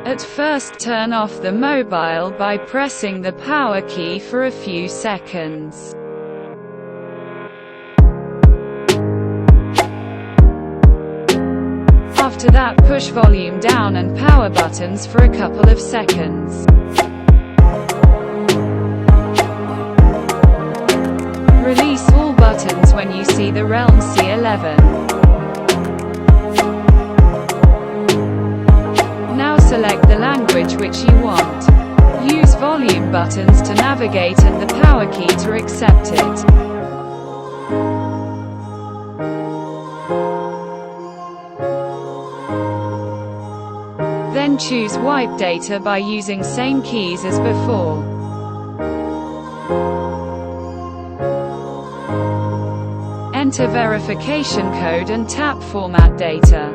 At first, turn off the mobile by pressing the power key for a few seconds. After that, push volume down and power buttons for a couple of seconds. Release all buttons when you see the Realme C11. Now select the language which you want. Use volume buttons to navigate and the power key to accept it. Then choose wipe data by using same keys as before. Enter verification code and tap format data.